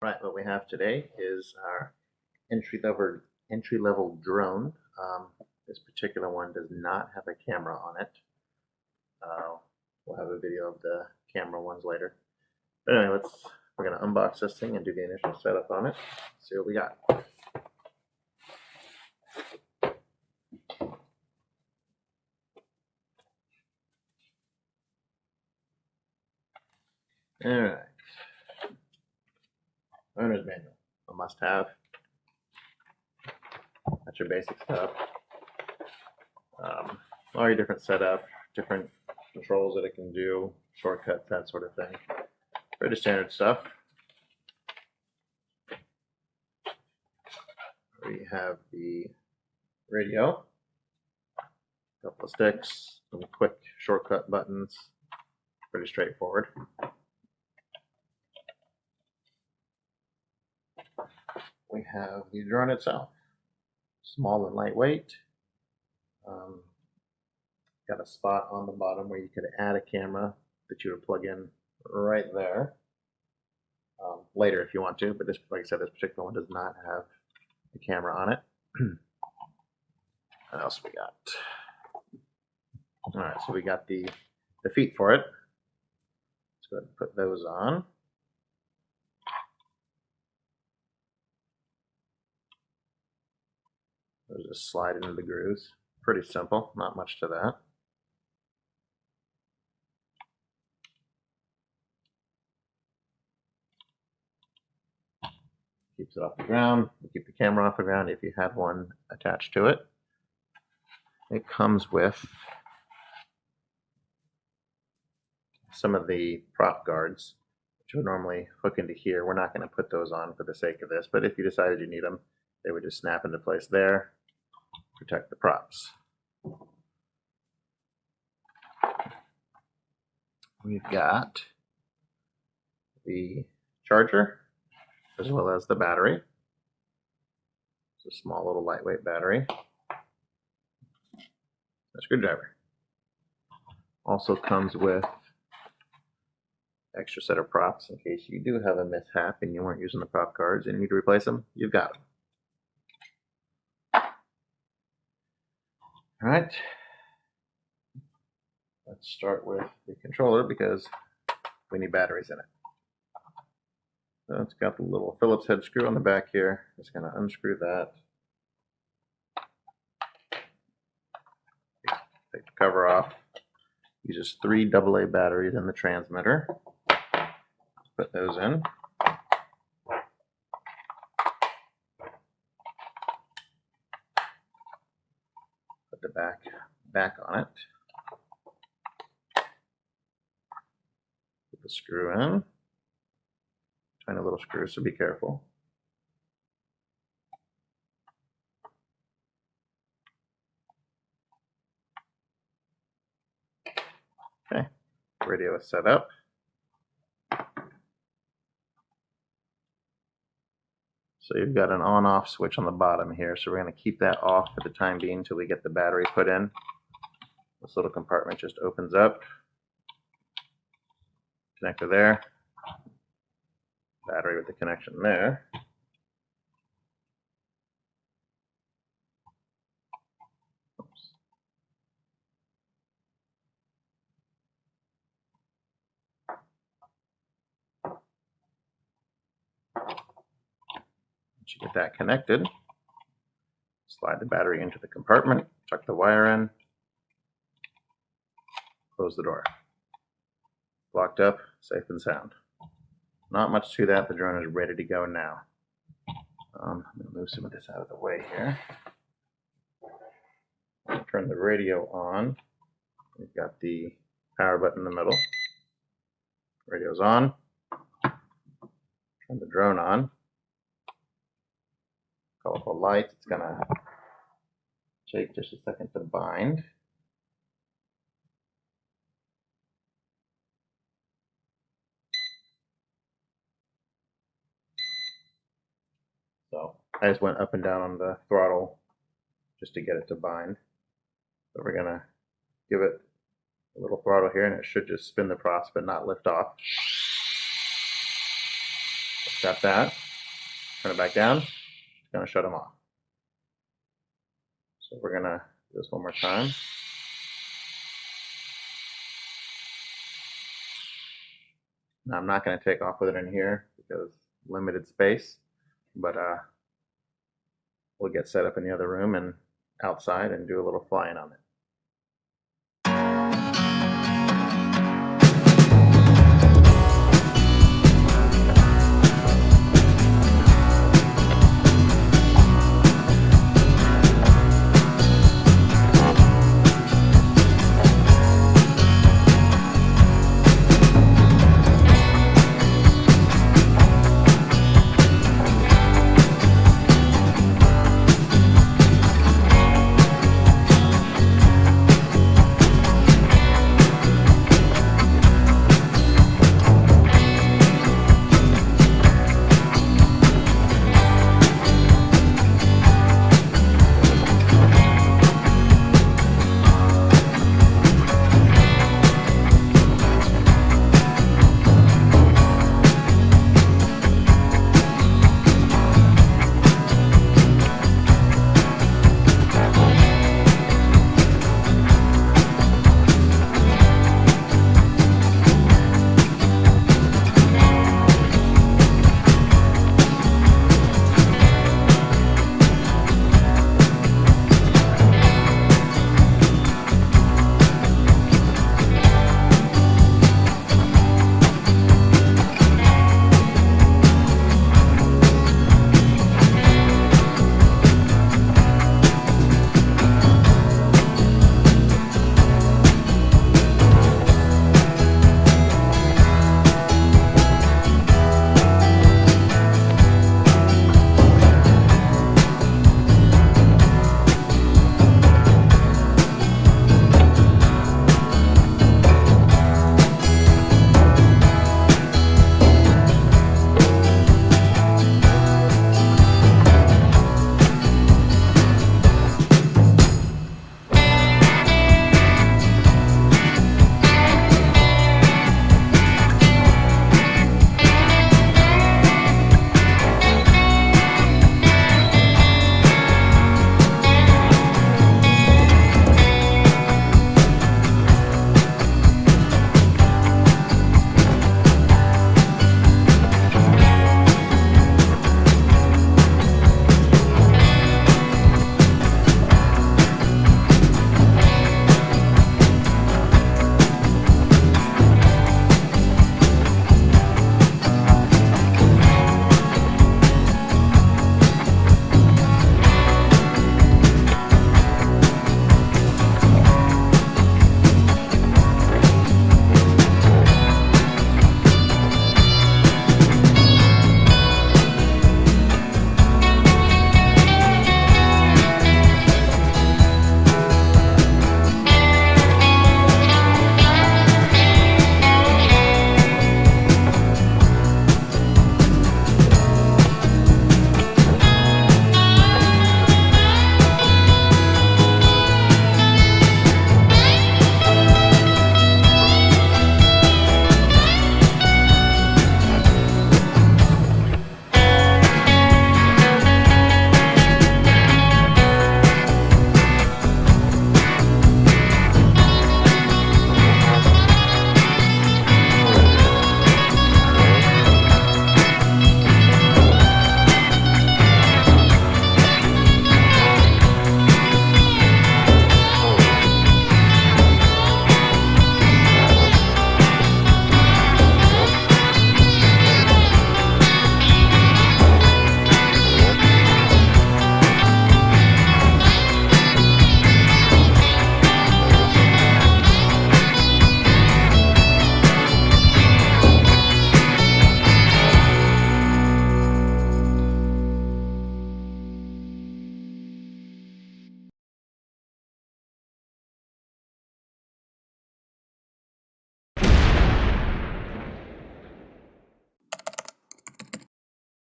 Right, what we have today is our entry level drone. This particular one does not have a camera on it. We'll have a video of the camera ones later. But anyway, we're gonna unbox this thing and do the initial setup on it. See what we got. All right. Owner's manual, a must-have. That's your basic stuff. All your different setup, different controls that it can do, shortcuts, that sort of thing. Pretty standard stuff. We have the radio, a couple of sticks, some quick shortcut buttons. Pretty straightforward. We have the drone itself, small and lightweight. Got a spot on the bottom where you could add a camera that you would plug in right there. Later if you want to, but this, like I said, this particular one does not have a camera on it. What else we got? All right, so we got the feet for it. Let's go ahead and put those on. Those just slide into the grooves. Pretty simple, not much to that. Keeps it off the ground. You keep the camera off the ground if you had one attached to it. It comes with some of the prop guards, which would normally hook into here. We're not going to put those on for the sake of this, but if you decided you need them, they would just snap into place there, protect the props. We've got the charger as well as the battery. It's a small little lightweight battery. A screwdriver. Also comes with extra set of props in case you do have a mishap and you weren't using the prop cards and you need to replace them. You've got them. All right. Let's start with the controller because we need batteries in it. So it's got the little Phillips head screw on the back here. Just going to unscrew that. Take the cover off. Uses 3 AA batteries in the transmitter. Put those in. Put the back on it. Put the screw in. Tiny little screw, so be careful. Okay, radio is set up. So you've got an on-off switch on the bottom here, so we're going to keep that off for the time being until we get the battery put in. This little compartment just opens up. Connector there. Battery with the connection there. Oops. Once you get that connected, slide the battery into the compartment, tuck the wire in, close the door. Locked up, safe and sound. Not much to that. The drone is ready to go now. I'm going to move some of this out of the way here. Turn the radio on. We've got the power button in the middle. Radio's on. Turn the drone on. Colorful lights. It's going to take just a second to bind. So I just went up and down on the throttle just to get it to bind. So we're going to give it a little throttle here and it should just spin the props but not lift off. got that. Turn it back down. It's gonna shut them off. So we're gonna do this one more time. Now I'm not gonna take off with it in here because limited space, but we'll get set up in the other room and outside and do a little flying on it.